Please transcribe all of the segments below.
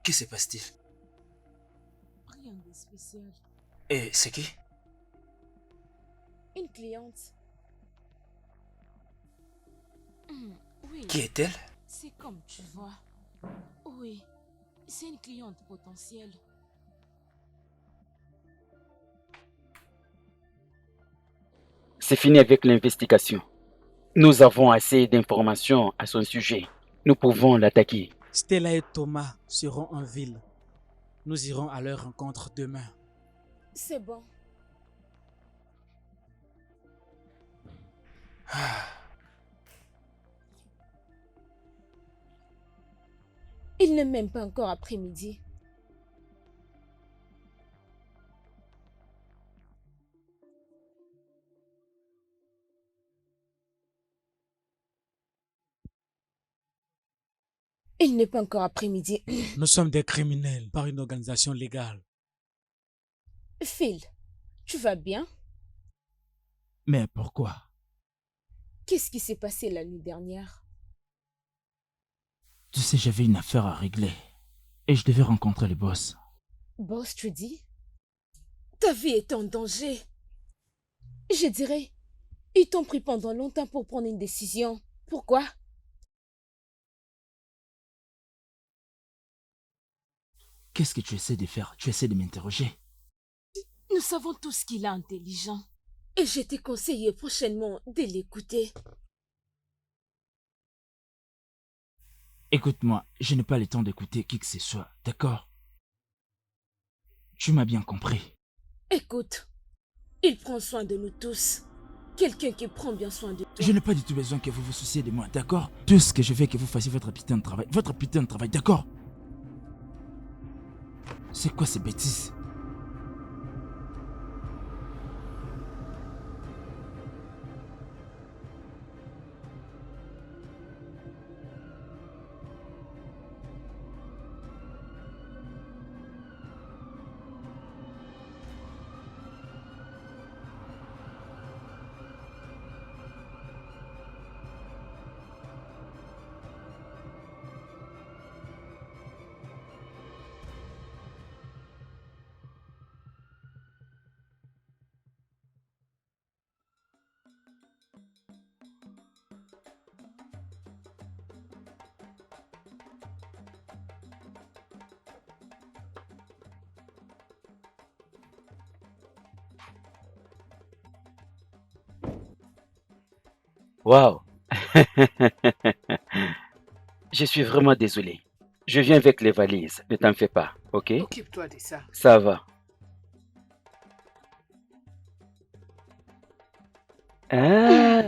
Que se passe-t-il? Rien de spécial. Et c'est qui? Une cliente. Oui, Qui est-elle? c'est comme tu vois. Oui, c'est une cliente potentielle. C'est fini avec l'investigation. Nous avons assez d'informations à son sujet. Nous pouvons l'attaquer. Stella et Thomas seront en ville. Nous irons à leur rencontre demain. C'est bon. Il n'est même pas encore après-midi. Il n'est pas encore après-midi. Nous sommes des criminels par une organisation légale. Phil, tu vas bien? Mais pourquoi? Qu'est-ce qui s'est passé la nuit dernière? Tu sais, j'avais une affaire à régler. Et je devais rencontrer le boss. Boss, tu dis? Ta vie est en danger. Je dirais, ils t'ont pris pendant longtemps pour prendre une décision. Pourquoi? Qu'est-ce que tu essaies de faire? Tu essaies de m'interroger? Nous savons tous qu'il est intelligent. Et je t'ai conseillé prochainement de l'écouter. Écoute-moi, je n'ai pas le temps d'écouter qui que ce soit, d'accord? Tu m'as bien compris. Écoute, il prend soin de nous tous. Quelqu'un qui prend bien soin de toi. Je n'ai pas du tout besoin que vous vous souciez de moi, d'accord? Tout ce que je veux que vous fassiez votre putain de travail. Votre putain de travail, d'accord? C'est quoi ces bêtises? Waouh! Je suis vraiment désolé. Je viens avec les valises, ne t'en fais pas, ok? Occupe-toi de ça. Ça va. Ah!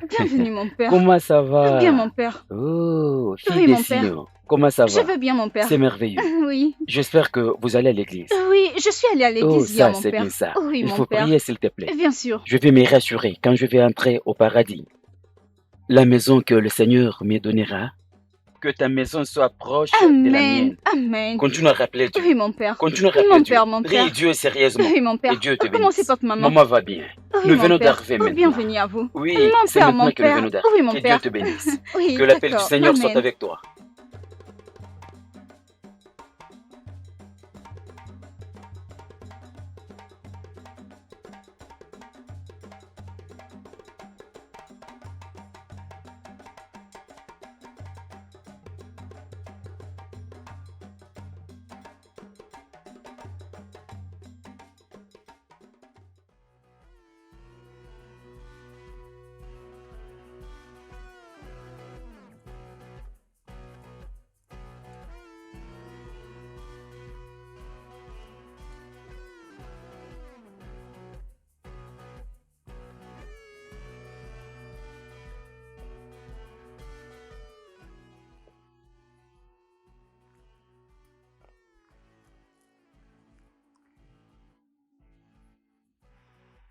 Bienvenue, mon père. Comment ça Bien, va? mon père. Oh, fille Oui, des mon père. signaux. Comment ça Je va? vais bien, mon père. C'est merveilleux. Oui. J'espère que vous allez à l'église. Oui, je suis allée à Oh, l'église hier, ça, mon c'est bien père. ça. Oui, Il mon faut père. prier, s'il te plaît. Bien sûr. Je vais me rassurer quand je vais entrer au paradis. La maison que le Seigneur me donnera. Que ta maison soit proche de la Amen. mienne. Amen. Continue à rappeler Dieu. Oui, mon père. Continue à Oui, rappeler mon Dieu. père, mon Prie père. Dieu sérieusement. Oui, mon père. Et Dieu te Comment se bénisse. porte maman? Maman va bien. Oui, Nous mon venons père. d'arriver Oh, maintenant. bienvenue à vous. Oui, Mon c'est père, maintenant mon que nous père. venons d'arriver. Oui, mon Que père. Dieu te bénisse. Oui, Que l'appel du d'accord. Seigneur soit Amen. avec toi.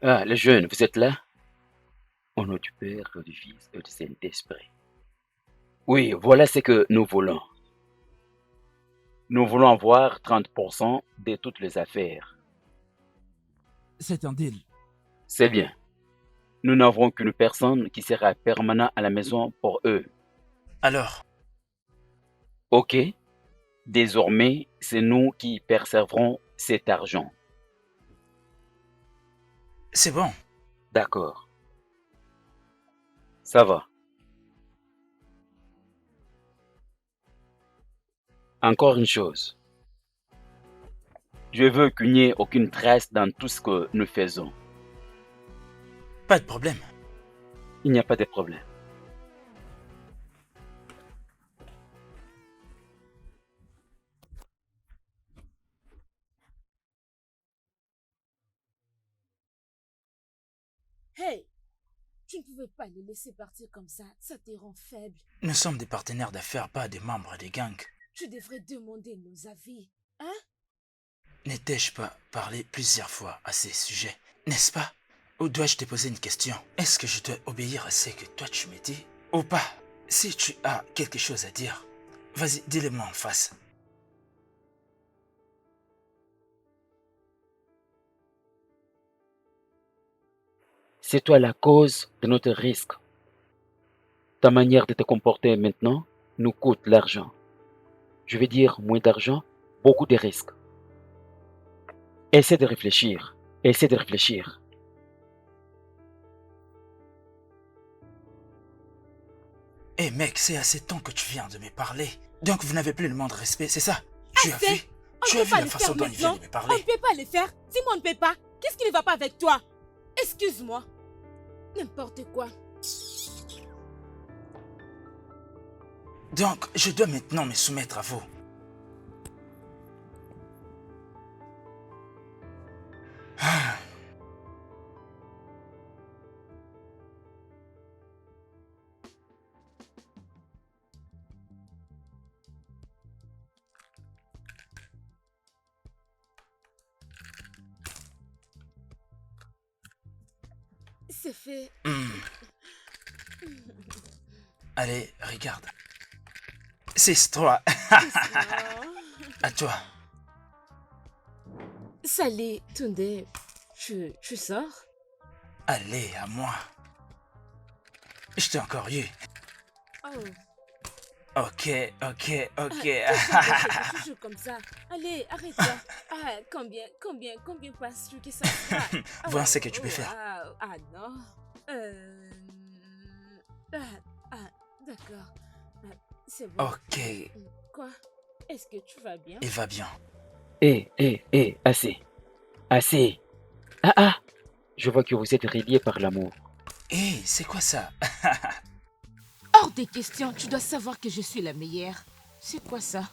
Ah, les jeunes, vous êtes là? Au nom du Père, du Fils et du Saint-Esprit. Oui, voilà ce que nous voulons. Nous voulons avoir 30% de toutes les affaires. C'est un deal. C'est bien. Nous n'avons qu'une personne qui sera permanent à la maison pour eux. Alors, Ok? Désormais, c'est nous qui percevrons cet argent. C'est bon. D'accord. Ça va. Encore une chose. Je veux qu'il n'y ait aucune trace dans tout ce que nous faisons. Pas de problème. Il n'y a pas de problème. Hey, tu ne pouvais pas les laisser partir comme ça te rend faible. Nous sommes des partenaires d'affaires, pas des membres des gangs. Tu devrais demander nos avis, hein? N'ai-je pas parlé plusieurs fois à ces sujets, n'est-ce pas? Ou dois-je te poser une question? Est-ce que je dois obéir à ce que toi tu me dis? Ou pas? Si tu as quelque chose à dire, vas-y, dis-le-moi en face. C'est toi la cause de notre risque. Ta manière de te comporter maintenant nous coûte l'argent. Je veux dire moins d'argent, beaucoup de risques. Essaie de réfléchir. Essaie de réfléchir. Eh mec, c'est assez temps que tu viens de me parler. Donc vous n'avez plus le moindre respect, c'est ça? Tu as vu? Tu as vu la façon dont il vient de me On parler? ne peut pas le faire. Dis-moi, on ne peut pas. Qu'est-ce qui ne va pas avec toi? Excuse-moi. N'importe quoi. Donc, je dois maintenant me soumettre à vous. Ah. C'est fait. Allez, regarde. 6-3. À toi. Salut, Tunde. Tu sors? Allez, à moi. Je t'ai encore eu. Oh. Ok. Tu joues comme ça. Allez, arrête-toi. Combien penses-tu que ça fera? Vois ce que tu peux faire. Non. D'accord. C'est bon. Ok. Quoi? Est-ce que tu vas bien? Il va bien. Assez. Assez. Ah, je vois que vous êtes reliés par l'amour. C'est quoi ça? Hors des questions, tu dois savoir que je suis la meilleure. C'est quoi ça?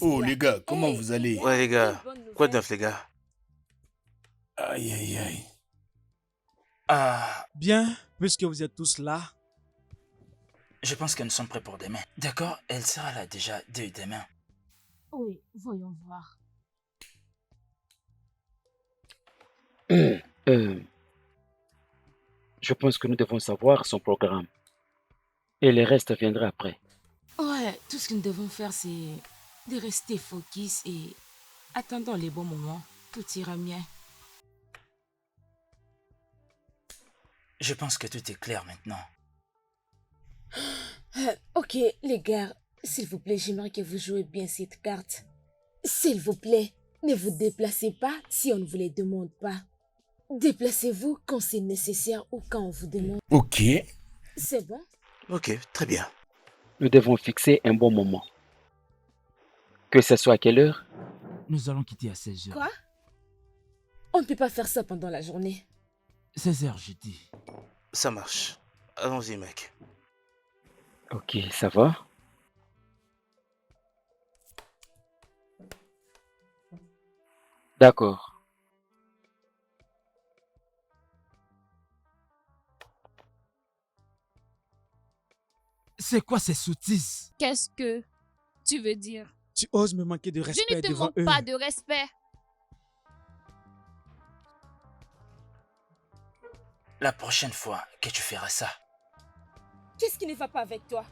Oh les gars, comment vous allez? Ouais les gars, quoi de neuf les gars? Aïe aïe aïe. Bien, puisque vous êtes tous là, Je pense que nous sommes prêts pour demain. D'accord? Elle sera là déjà dès demain. Oui, voyons voir. Je pense que nous devons savoir son programme. Et le reste viendra après. Ouais, tout ce que nous devons faire, c'est de rester focus et attendons les bons moments. Tout ira bien. Je pense que tout est clair maintenant. Ok, les gars, s'il vous plaît, j'aimerais que vous jouez bien cette carte. S'il vous plaît, ne vous déplacez pas si on ne vous les demande pas. Déplacez-vous quand c'est nécessaire ou quand on vous demande. Ok. C'est bon? Ok, très bien. Nous devons fixer un bon moment. Que ce soit à quelle heure? Nous allons quitter à 16 h. Quoi? On ne peut pas faire ça pendant la journée. 16 h, j'ai dit. Ça marche. Allons-y mec. Ok, ça va? D'accord. C'est quoi ces sottises? Qu'est-ce que tu veux dire? tu oses me manquer de Je respect ne te devant manque eux. pas de respect. La prochaine fois que tu feras ça, Qu'est-ce qui ne va pas avec toi?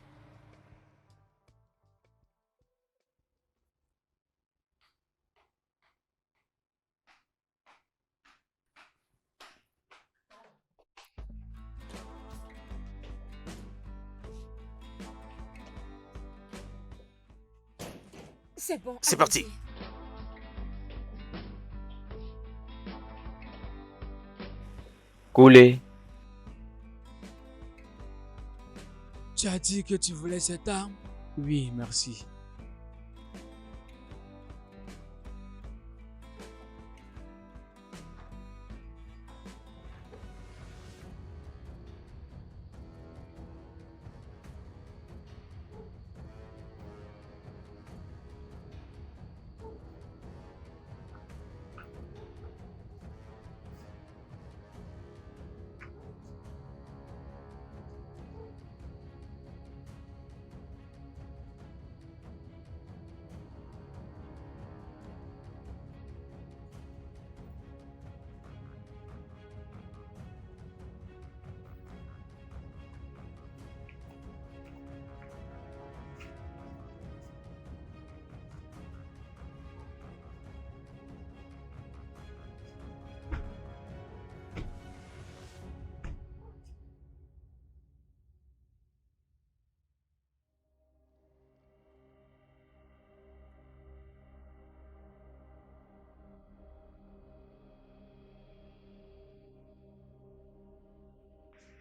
C'est bon. C'est parti. allez-y. Coulez. Tu as dit que tu voulais cette arme? Oui, merci.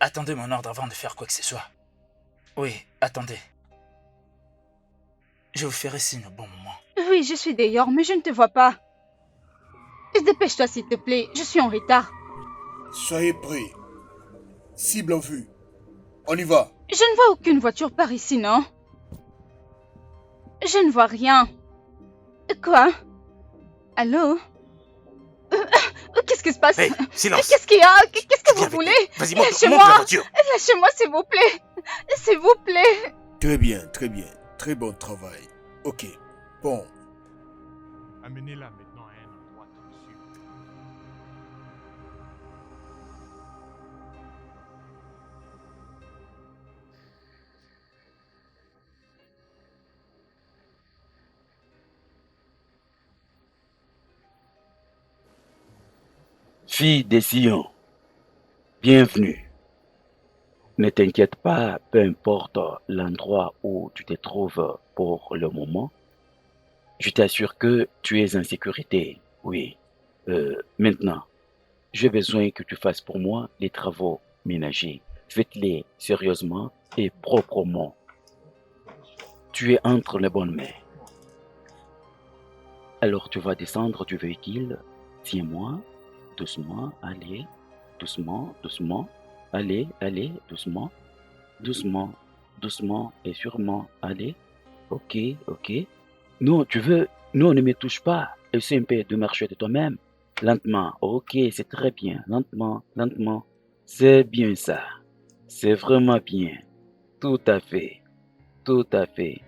Attendez mon ordre avant de faire quoi que ce soit. Oui, attendez. Je vous ferai signe au bon moment. Oui, je suis dehors, mais je ne te vois pas. Dépêche-toi, s'il te plaît. Je suis en retard. Soyez prêts. Cible en vue. On y va. Je ne vois aucune voiture par ici, non? Je ne vois rien. Quoi? Allô? Qu'est-ce qui se passe? Hey, silence. Qu'est-ce qu'il y a? Qu'est-ce que Viens vous avec voulez? nous. Vas-y, monte la Lâchez-moi! voiture. Lâchez-moi, s'il vous plaît! S'il vous plaît! Très bien, très bien. Très bon travail. Ok. Bon. Amenez-la maintenant à un endroit tout sûr. Fille des Sion, bienvenue. Ne t'inquiète pas, peu importe l'endroit où tu te trouves pour le moment. Je t'assure que tu es en sécurité. Oui. Maintenant, j'ai besoin que tu fasses pour moi les travaux ménagers. Faites-les sérieusement et proprement. Tu es entre les bonnes mains. Alors tu vas descendre du véhicule. Tiens-moi. Doucement, allez. Doucement, doucement. Allez, allez, doucement. Doucement, doucement et sûrement. Allez. Ok, ok. Non, non, ne me touche pas. Essaie un peu de marcher de toi-même. Lentement. Ok, c'est très bien. Lentement, lentement. C'est bien ça. C'est vraiment bien. Tout à fait. Tout à fait.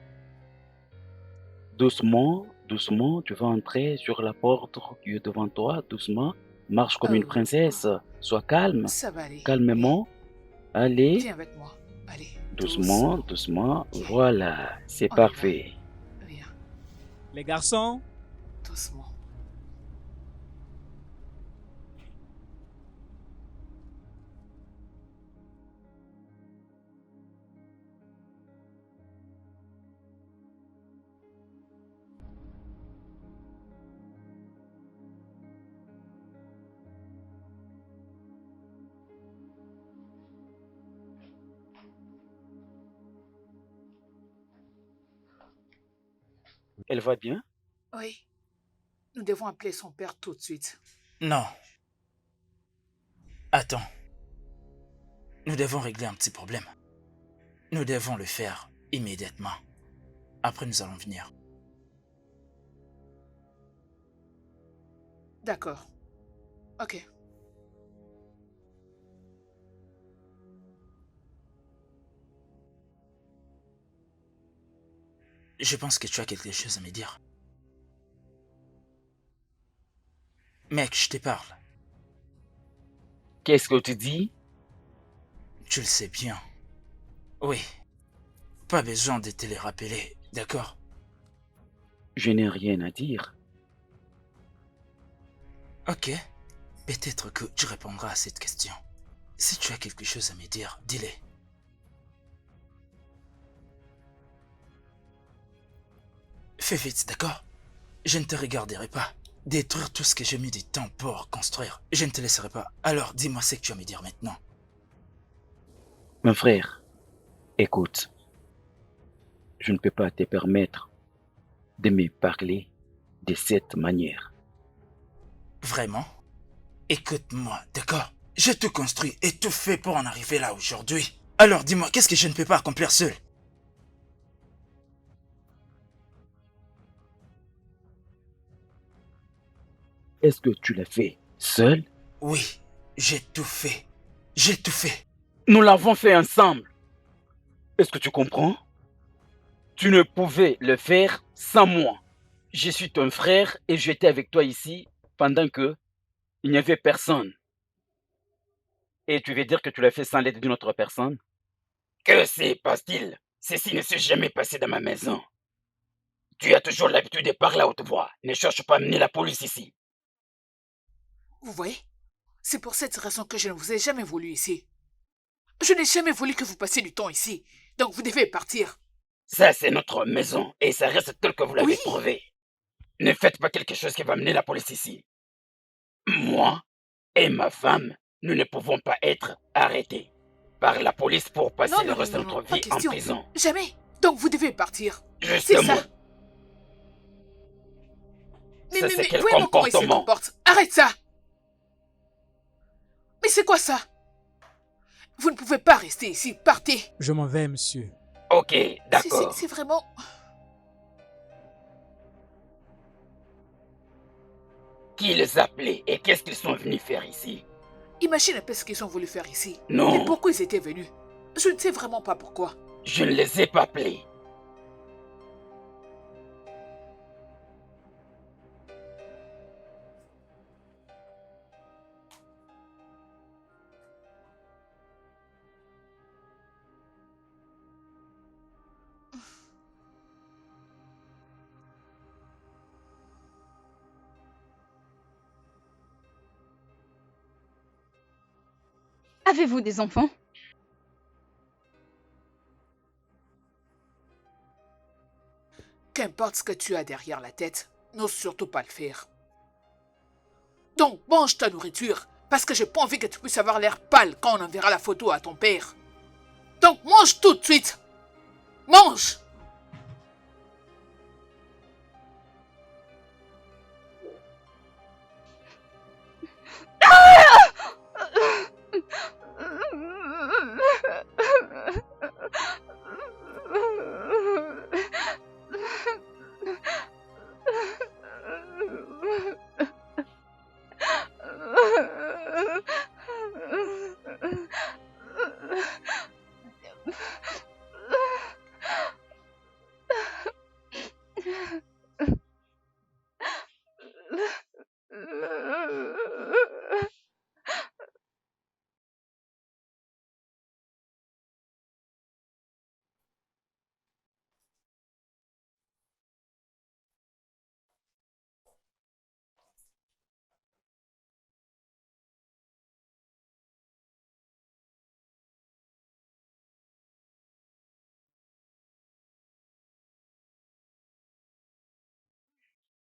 Doucement, doucement, tu vas entrer sur la porte qui est devant toi. Doucement. Marche comme une princesse. Sois calme. Ça va aller. Calmement. Allez. Viens avec moi. Allez. Doucement, doucement. Voilà, c'est parfait. Viens. Les garçons, Doucement. Elle va bien? Oui. Nous devons appeler son père tout de suite. Non. Attends. Nous devons régler un petit problème. Nous devons le faire immédiatement. Après, nous allons venir. D'accord. Ok. Je pense que tu as quelque chose à me dire. Mec, je te parle. Qu'est-ce que tu dis? Tu le sais bien. Oui. Pas besoin de te le rappeler, d'accord? Je n'ai rien à dire. Ok. Peut-être que tu répondras à cette question. Si tu as quelque chose à me dire, dis-le. Fais vite, d'accord? Je ne te regarderai pas. Détruire tout ce que j'ai mis du temps pour construire. Je ne te laisserai pas. Alors, dis-moi ce que tu vas me dire maintenant. Mon frère, écoute, je ne peux pas te permettre de me parler de cette manière. Vraiment? Écoute-moi, d'accord? J'ai tout construit et tout fait pour en arriver là aujourd'hui. Alors dis-moi, qu'est-ce que je ne peux pas accomplir seul? Est-ce que tu l'as fait seul? Oui, j'ai tout fait. J'ai tout fait. Nous l'avons fait ensemble. Est-ce que tu comprends? Tu ne pouvais le faire sans moi. Je suis ton frère et j'étais avec toi ici pendant que il n'y avait personne. Et tu veux dire que tu l'as fait sans l'aide d'une autre personne? Que se passe-t-il? Ceci ne s'est jamais passé dans ma maison. Tu as toujours l'habitude de parler à haute voix. Ne cherche pas à amener la police ici. Vous voyez? C'est pour cette raison que je ne vous ai jamais voulu ici. Je n'ai jamais voulu que vous passiez du temps ici. Donc vous devez partir. Ça, c'est notre maison et ça reste tel que vous l'avez Oui. prouvé. Ne faites pas quelque chose qui va amener la police ici. Moi et ma femme, nous ne pouvons pas être arrêtés par la police pour passer le reste de notre vie en prison. Jamais. Donc vous devez partir. Justement. C'est ça. Ça, c'est quel voyez-moi comment il se comportement? comporte. Arrête ça. Mais c'est quoi ça? Vous ne pouvez pas rester ici. Partez. Je m'en vais, monsieur. Ok, d'accord. C'est vraiment... Qui les appelait et qu'est-ce qu'ils sont venus faire ici? Imagine un peu ce qu'ils ont voulu faire ici. Non. Et pourquoi ils étaient venus. Je ne sais vraiment pas pourquoi. Je ne les ai pas appelés. Avez-vous des enfants? Qu'importe ce que tu as derrière la tête, n'ose surtout pas le faire. Donc, mange ta nourriture, parce que j'ai pas envie que tu puisses avoir l'air pâle quand on enverra la photo à ton père. Donc, mange tout de suite. Mange!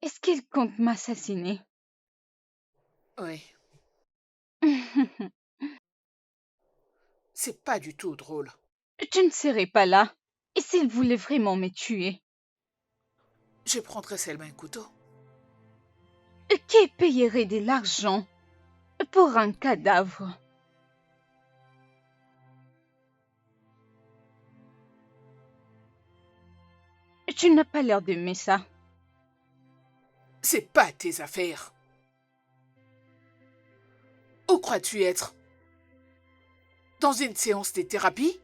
Est-ce qu'il compte m'assassiner? Oui. C'est pas du tout drôle. Je ne serai pas là. Et s'il voulait vraiment me tuer? Je prendrai seulement un couteau. Qui payerait de l'argent pour un cadavre? Tu n'as pas l'air d'aimer ça. C'est pas tes affaires. Où crois-tu être? Dans une séance de thérapie?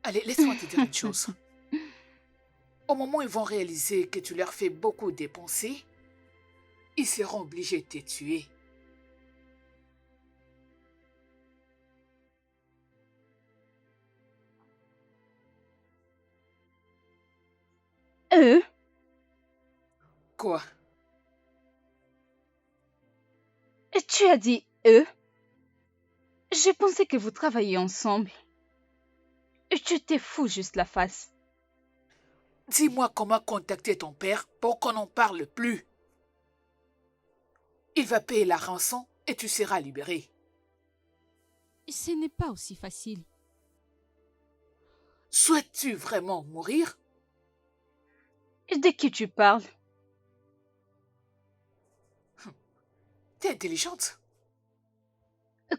Allez, laisse-moi te dire une chose. Au moment où ils vont réaliser que tu leur fais beaucoup dépenser, ils seront obligés de te tuer. Eux? Quoi? Tu as dit eux? J'ai pensé que vous travailliez ensemble. Tu t'es fou juste la face. Dis-moi comment contacter ton père pour qu'on n'en parle plus. Il va payer la rançon et tu seras libéré. Ce n'est pas aussi facile. Souhaites-tu vraiment mourir? De qui tu parles? T'es intelligente.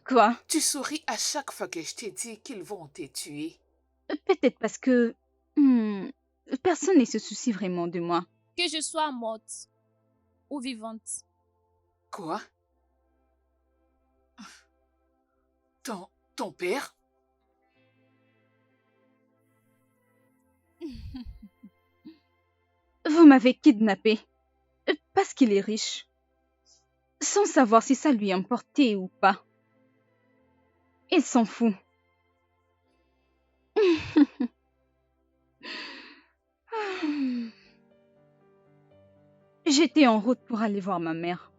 Quoi? Tu souris à chaque fois que je t'ai dit qu'ils vont te tuer. Peut-être parce que personne ne se soucie vraiment de moi. Que je sois morte ou vivante. Quoi? Ton père? Vous m'avez kidnappé parce qu'il est riche, sans savoir si ça lui importait ou pas. Il s'en fout. J'étais en route pour aller voir ma mère.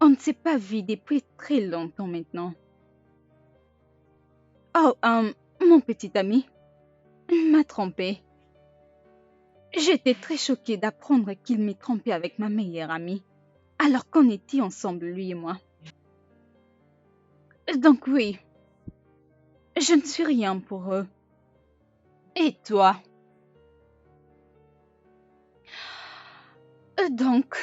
On ne s'est pas vu depuis très longtemps maintenant. Oh, mon petit ami m'a trompée. J'étais très choquée d'apprendre qu'il m'ait trompée avec ma meilleure amie, alors qu'on était ensemble, lui et moi. Donc oui, je ne suis rien pour eux. Et toi? Donc,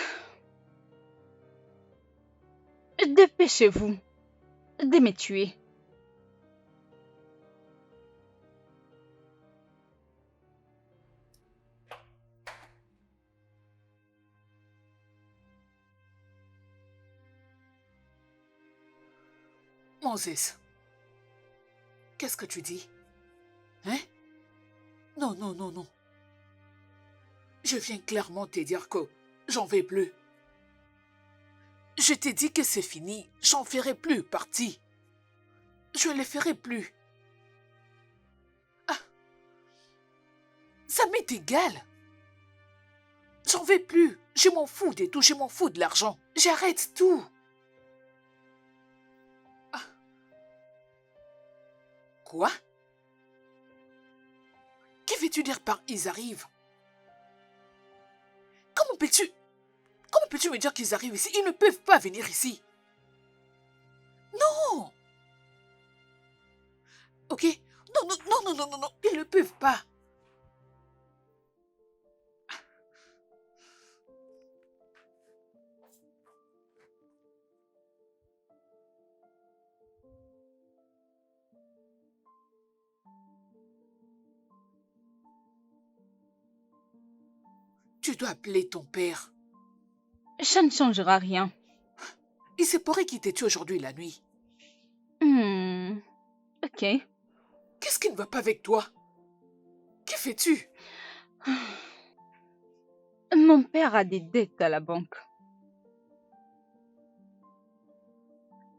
dépêchez-vous de me tuer. Moses, qu'est-ce que tu dis? Hein? Non, non, non, non. Je viens clairement te dire que j'en vais plus. Je t'ai dit que c'est fini, j'en ferai plus partie. Je ne le ferai plus. Ah, ça m'est égal. J'en vais plus. Je m'en fous de tout, je m'en fous de l'argent. J'arrête tout. Ah. Quoi? Que veux-tu dire par ils arrivent? Comment peux-tu me dire qu'ils arrivent ici? Ils ne peuvent pas venir ici. Non! Ok? Non, non, non, non, non, non, non, ils ne peuvent pas. Tu dois appeler ton père. Ça ne changera rien. Il se pourrait qu'il t'ait tué aujourd'hui la nuit. Ok. Qu'est-ce qui ne va pas avec toi? Que fais-tu? Mon père a des dettes à la banque.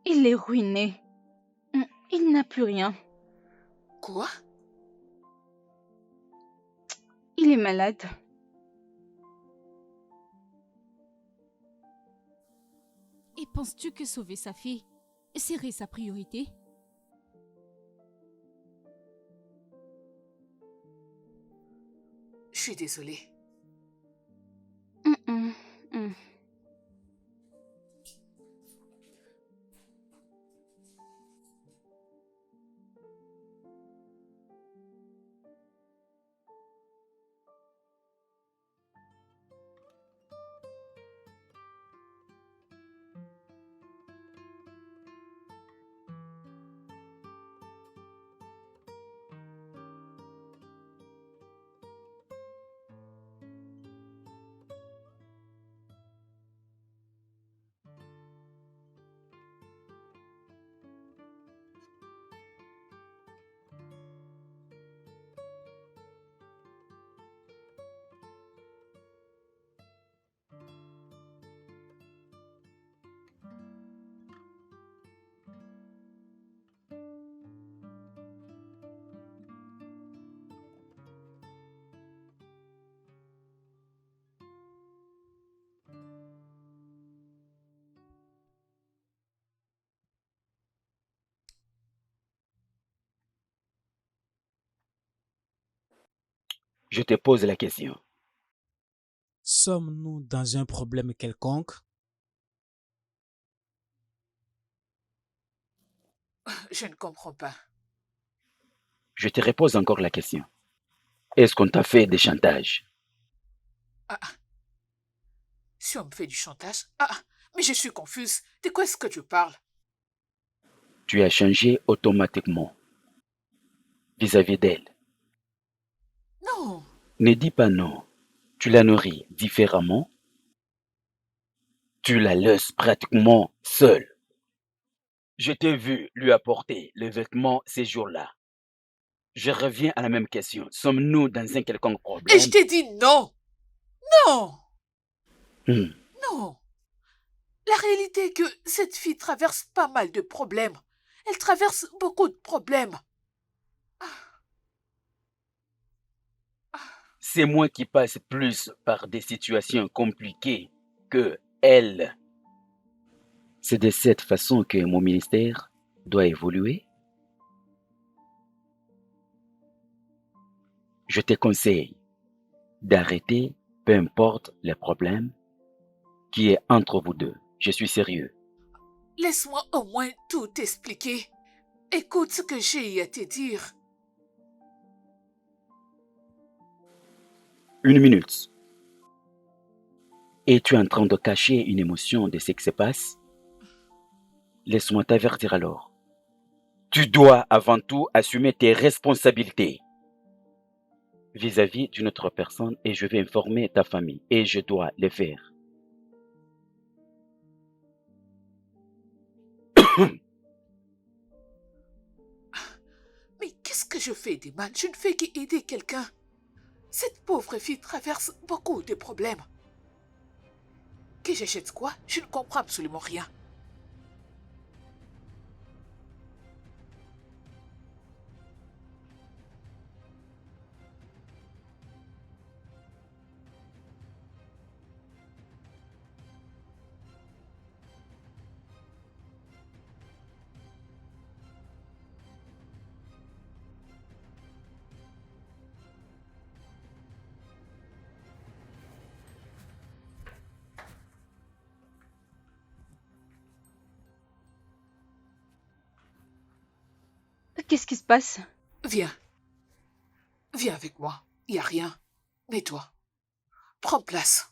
Il est ruiné. Il n'a plus rien. Quoi? Il est malade. Et penses-tu que sauver sa fille serait sa priorité? Je suis désolée. Je te pose la question. Sommes-nous dans un problème quelconque? Je ne comprends pas. Je te repose encore la question. Est-ce qu'on t'a fait des chantages? Si on me fait du chantage? Mais je suis confuse. De quoi est-ce que tu parles? Tu as changé automatiquement vis-à-vis d'elle. Non. Ne dis pas non. Tu la nourris différemment. Tu la laisses pratiquement seule. Je t'ai vu lui apporter les vêtements ces jours-là. Je reviens à la même question. Sommes-nous dans un quelconque problème? Et je t'ai dit non. Non. Non. La réalité est que cette fille traverse pas mal de problèmes. Elle traverse beaucoup de problèmes. C'est moi qui passe plus par des situations compliquées que elle. C'est de cette façon que mon ministère doit évoluer. Je te conseille d'arrêter, peu importe les problèmes qui est entre vous deux. Je suis sérieux. Laisse-moi au moins tout expliquer. Écoute ce que j'ai à te dire. 1 minute. Es-tu en train de cacher une émotion de ce qui se passe? Laisse-moi t'avertir alors. Tu dois avant tout assumer tes responsabilités vis-à-vis d'une autre personne et je vais informer ta famille et je dois le faire. Mais qu'est-ce que je fais de mal? Je ne fais qu'aider quelqu'un. Cette pauvre fille traverse beaucoup de problèmes. Que j'achète quoi? Je ne comprends absolument rien. Qu'est-ce qui se passe? Viens. Viens avec moi. Il n'y a rien. Mets-toi. Prends place.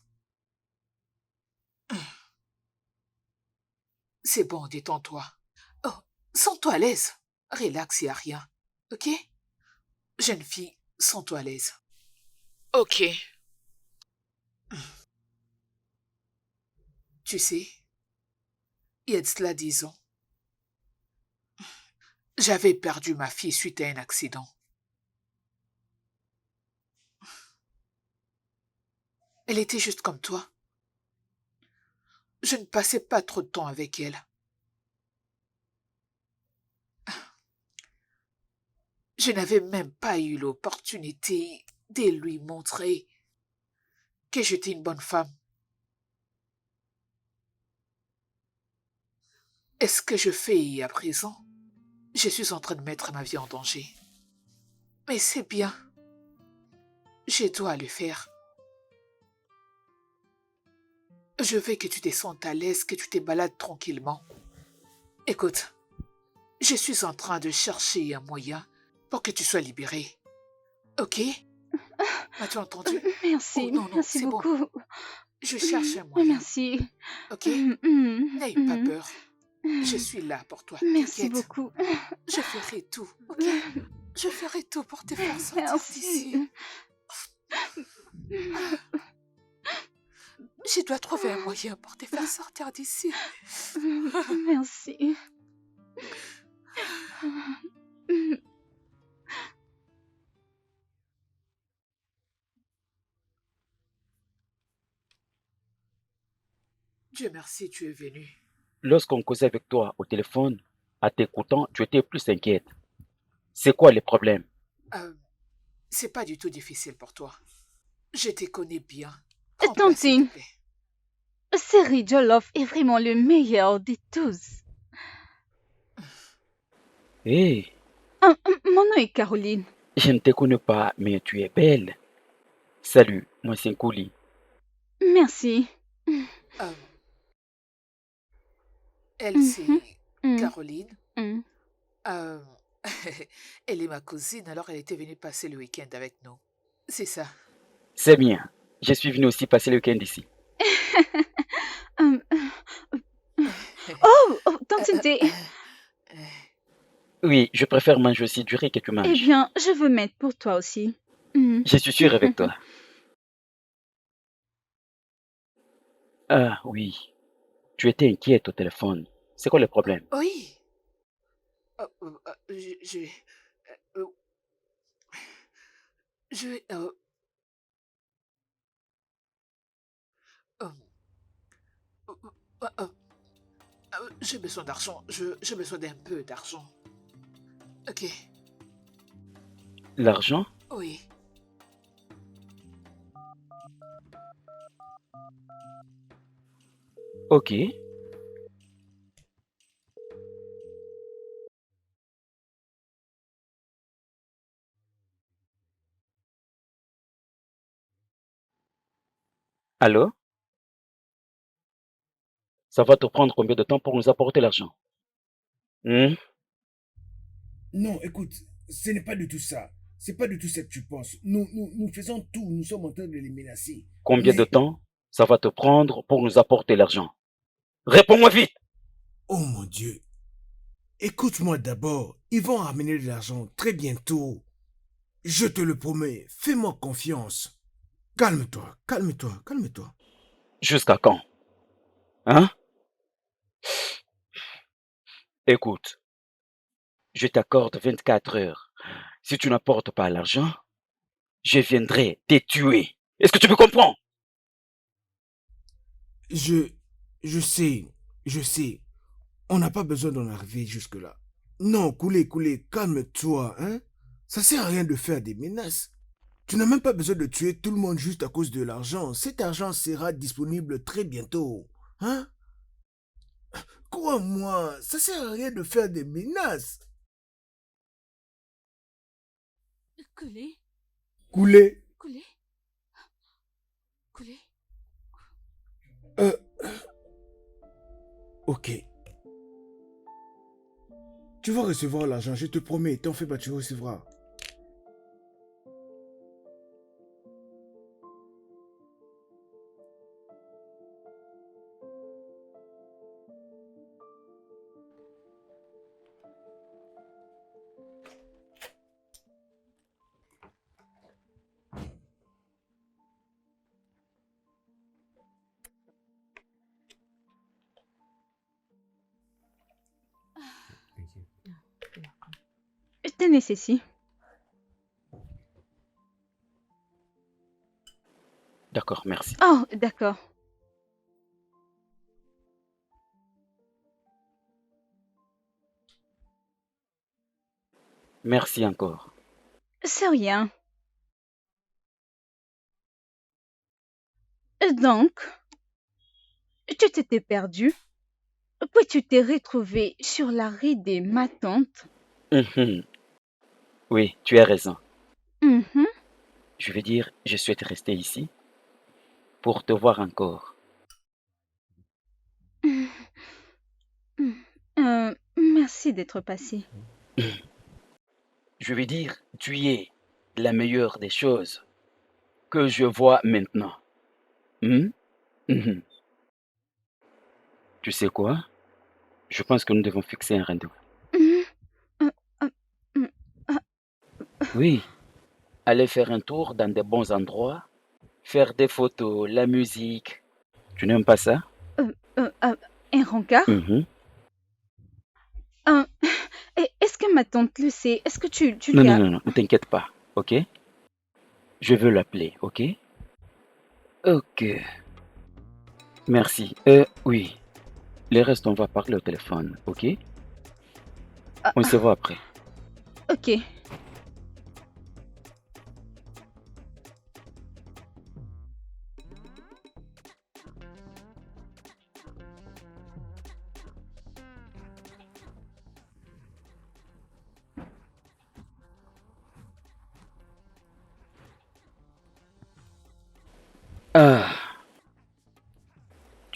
C'est bon, détends-toi. Oh, sens-toi à l'aise. Relax, il n'y a rien. Ok? Jeune fille, sens-toi à l'aise. Ok. Tu sais, il y a de cela 10 ans, j'avais perdu ma fille suite à un accident. Elle était juste comme toi. Je ne passais pas trop de temps avec elle. Je n'avais même pas eu l'opportunité de lui montrer que j'étais une bonne femme. Et ce que je fais à présent, je suis en train de mettre ma vie en danger. Mais c'est bien. Je dois le faire. Je veux que tu te sentes à l'aise, que tu te balades tranquillement. Écoute, je suis en train de chercher un moyen pour que tu sois libérée. Ok? As-tu entendu? Merci, Oh, non, merci c'est beaucoup. bon. Je cherche un moyen. Merci. Ok? N'aie pas peur. Je suis là pour toi. Merci T'inquiète. beaucoup. Je ferai tout, ok? Je ferai tout pour te faire sortir d'ici. Je dois trouver un moyen pour te faire sortir d'ici. Merci. Dieu merci, tu es venu. Lorsqu'on causait avec toi au téléphone, à t'écoutant, tu étais plus inquiète. C'est quoi les problèmes? C'est pas du tout difficile pour toi. Je te connais bien. Tantine, Série Jollof est vraiment le meilleur de tous. Hé, Mon nom est Caroline. je ne te connais pas, mais tu es belle. Salut, moi c'est Nkuli. Merci. Euh, elle, Mhm, c'est mm, Caroline. mm. Euh, elle est ma cousine, alors elle était venue passer le week-end avec nous. C'est ça. C'est bien. Je suis venu aussi passer le week-end ici. Euh, oh, Tante Cynthia. Oui, je préfère manger aussi du riz que tu Eh manges. bien, je veux mettre pour toi aussi. Mm. Je suis sûr avec toi. Ah oui, tu étais inquiète au téléphone. C'est quoi le problème? Oui. Je vais... euh, je vais... euh, euh, euh, euh, j'ai besoin d'argent. J'ai besoin d'un peu d'argent. Ok. L'argent? Oui. Ok. Allô? Ça va te prendre combien de temps pour nous apporter l'argent? Hmm? Non, écoute, ce n'est pas du tout ça. C'est pas du tout ça que tu penses. Nous faisons tout. Nous sommes en train de les menacer. Combien de Mais, temps ça va te prendre pour nous apporter l'argent? Réponds-moi vite! oh mon Dieu, écoute-moi d'abord. Ils vont ramener de l'argent très bientôt. Je te le promets. Fais-moi confiance. Calme-toi, calme-toi, calme-toi. Jusqu'à quand? Hein? Écoute, je t'accorde 24 heures. Si tu n'apportes pas l'argent, je viendrai te tuer. Est-ce que tu me comprends? Je, je sais. On n'a pas besoin d'en arriver jusque-là. Non, Koulé, calme-toi, hein. Ça sert à rien de faire des menaces. Tu n'as même pas besoin de tuer tout le monde juste à cause de l'argent. Cet argent sera disponible très bientôt. Hein? Crois-moi, ça sert à rien de faire des menaces. Coulé, Koulé, coulé, coulé. euh, ok. Tu vas recevoir l'argent, je te promets. T'en fais pas, tu recevras. Tenez ceci. D'accord, merci. Oh, d'accord. Merci encore. C'est rien. Donc, tu t'étais perdu, puis tu t'es retrouvé sur la ride de ma tante. Mhm. Oui, tu as raison. Mhm. Je veux dire, je souhaite rester ici pour te voir encore. Merci d'être passé. Je veux dire, tu es la meilleure des choses que je vois maintenant. Hmm? Mhm. Tu sais quoi? Je pense que nous devons fixer un rendez-vous. Mhm. Euh, euh, mm, ah, Oui, aller faire un tour dans des bons endroits, faire des photos, la musique. Tu n'aimes pas ça? un rencard? Mhm. Euh, Est-ce que ma tante le sait? Est-ce que tu Non, lui non, as... non, non, ne t'inquiète pas, ok? Je veux l'appeler, ok? Ok, merci. Oui, le reste, on va parler au téléphone, ok? Ah, On se voit après. ok.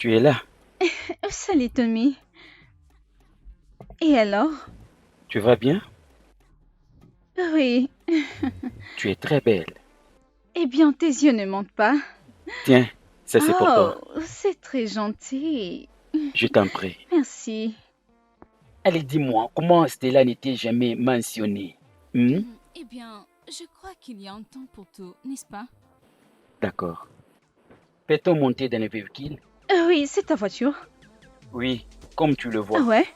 Tu es là. Salut Tommy. Et alors? Tu vas bien? Oui. Tu es très belle. Eh bien, tes yeux ne mentent pas. Tiens, ça c'est pour toi. Oh, c'est très gentil. Je t'en prie. Merci. Allez, dis-moi, comment Stella n'était jamais mentionnée? Eh bien, je crois qu'il y a un temps pour tout, n'est-ce pas? D'accord. Peut-on monter dans le véhicule? Oui, c'est ta voiture. Oui, comme tu le vois. Ah ouais?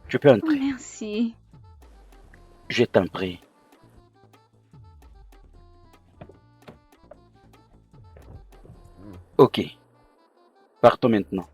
Tu peux entrer. Merci. Je t'en prie. Ok. Partons maintenant.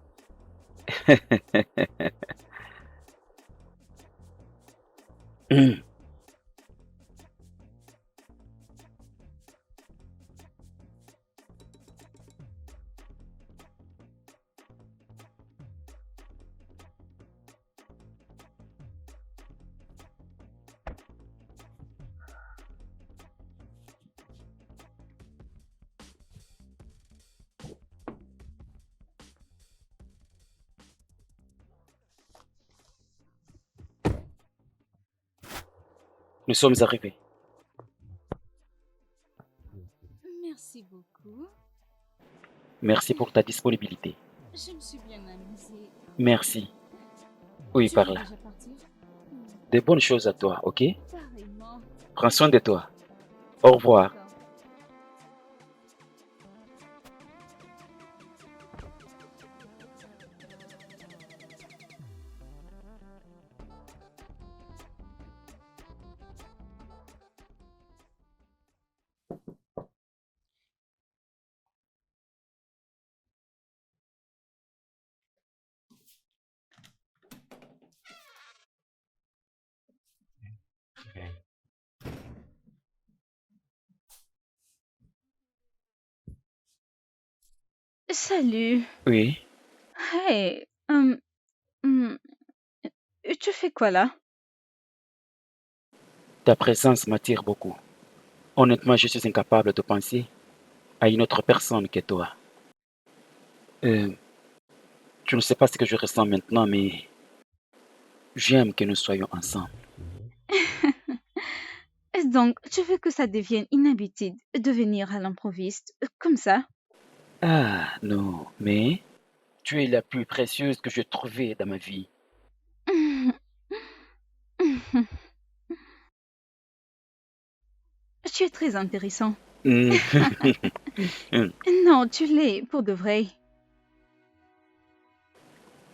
Nous sommes arrivés. Merci beaucoup. Merci pour ta disponibilité. Je me suis bien amusée. Merci. Oui, Tu par veux là. déjà partir? Des bonnes choses à toi, ok? Carrément. Prends soin de toi. Au revoir. D'accord. Salut. Oui, Hey, hum, tu fais quoi là? ta présence m'attire beaucoup. Honnêtement, je suis incapable de penser à une autre personne que toi. Tu ne sais pas ce que je ressens maintenant, mais j'aime que nous soyons ensemble. Donc, tu veux que ça devienne une habitude de venir à l'improviste, comme ça? Ah, non, mais tu es la plus précieuse que j'ai trouvée dans ma vie. Tu es très intéressant. Hmm. Non, tu l'es, pour de vrai.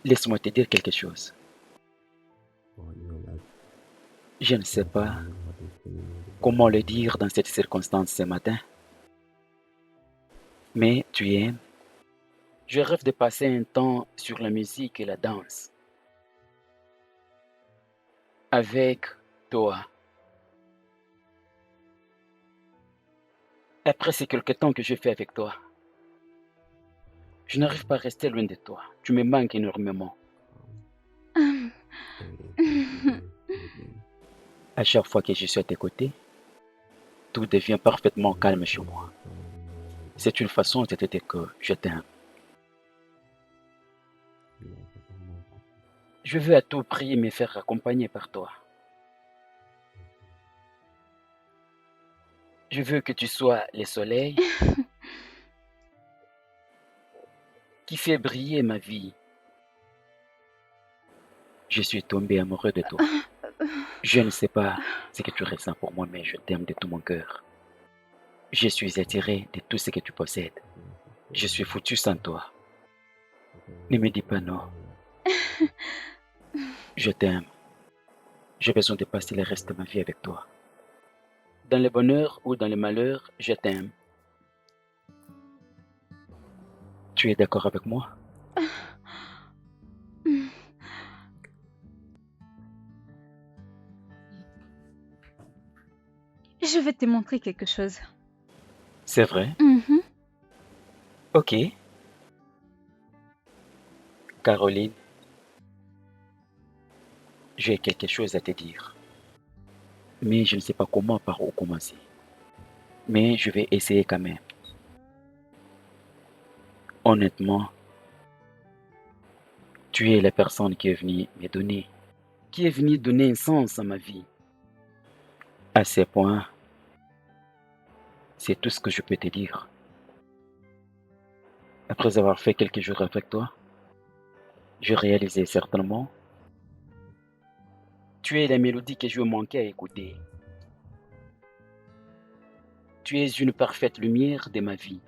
Laisse-moi te dire quelque chose. Je ne sais pas comment le dire dans cette circonstance ce matin, mais tu aimes. Je rêve de passer un temps sur la musique et la danse avec toi. Après ces quelques temps que j'ai fait avec toi, je n'arrive pas à rester loin de toi. Tu me manques énormément. À chaque fois que je suis à tes côtés, tout devient parfaitement calme chez moi. C'est une façon de te dire que je t'aime. Je veux à tout prix me faire accompagner par toi. Je veux que tu sois le soleil qui fait briller ma vie. Je suis tombé amoureux de toi. Je ne sais pas ce que tu ressens pour moi, mais je t'aime de tout mon cœur. Je suis attiré de tout ce que tu possèdes. Je suis foutu sans toi. Ne me dis pas non. Je t'aime. J'ai besoin de passer le reste de ma vie avec toi. Dans le bonheur ou dans le malheur, je t'aime. Tu es d'accord avec moi? Je vais te montrer quelque chose. C'est vrai? Mhm. Ok. Caroline, j'ai quelque chose à te dire. Mais je ne sais pas comment par où commencer. Mais je vais essayer quand même. Honnêtement, tu es la personne qui est venue me donner, qui est venue donner un sens à ma vie. À ce point, c'est tout ce que je peux te dire. Après avoir fait quelques jours avec toi, je réalisais certainement, tu es la mélodie que je manquais à écouter. Tu es une parfaite lumière de ma vie,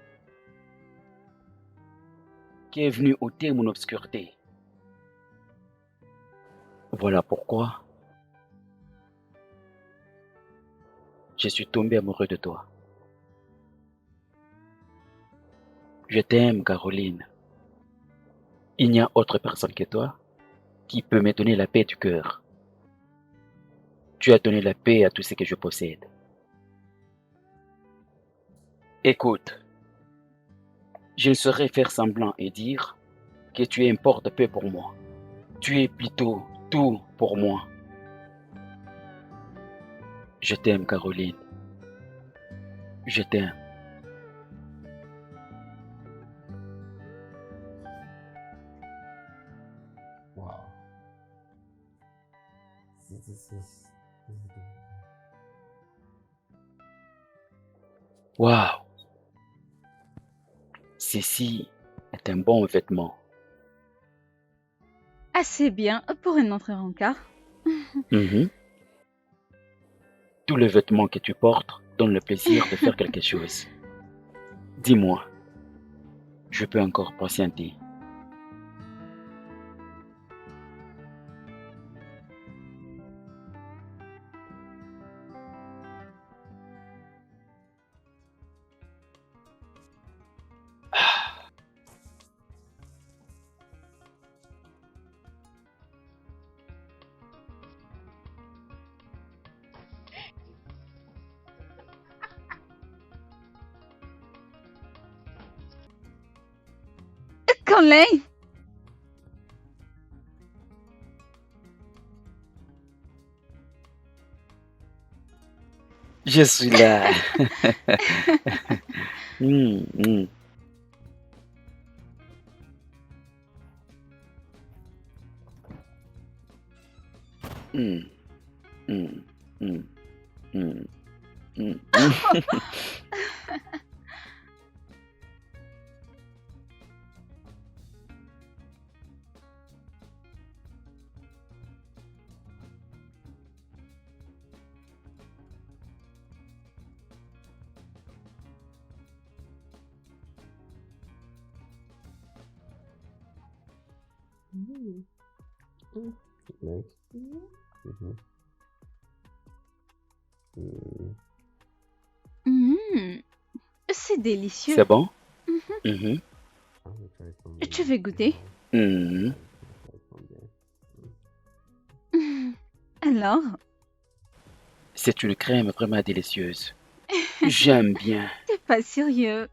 qui est venue ôter mon obscurité. Voilà pourquoi je suis tombé amoureux de toi. Je t'aime, Caroline. Il n'y a autre personne que toi qui peut me donner la paix du cœur. Tu as donné la paix à tout ce que je possède. Écoute, je ne saurais faire semblant et dire que tu es un porte-paix pour moi. Tu es plutôt tout pour moi. Je t'aime, Caroline. Je t'aime. Wow. Waouh! Ceci est un bon vêtement. Assez bien pour un autre rencard. Mhm. Tous les vêtements que tu portes donnent le plaisir de faire quelque chose. Dis-moi, je peux encore patienter. Colin! Je suis là. Mm, mm. Mm, mm, mm, mm, mm. Nice. Mhm. Mmh, c'est délicieux. C'est bon? Mhm. Mhm. Tu veux goûter? Mhm. Alors? C'est une crème vraiment délicieuse. J'aime bien. T'es pas sérieux.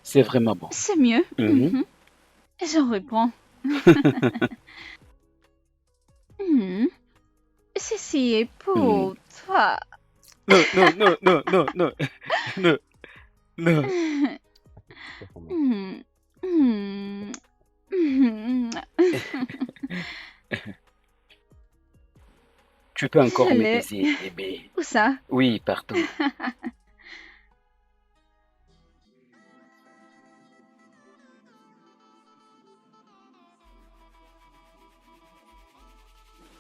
C'est vraiment bon. C'est mieux. Mhm. J'en reprends. Ceci est pour toi. Non, non, non, non, non, non, non, non. Tu peux encore me Allez. baiser, bébé. Où ça? Oui, partout.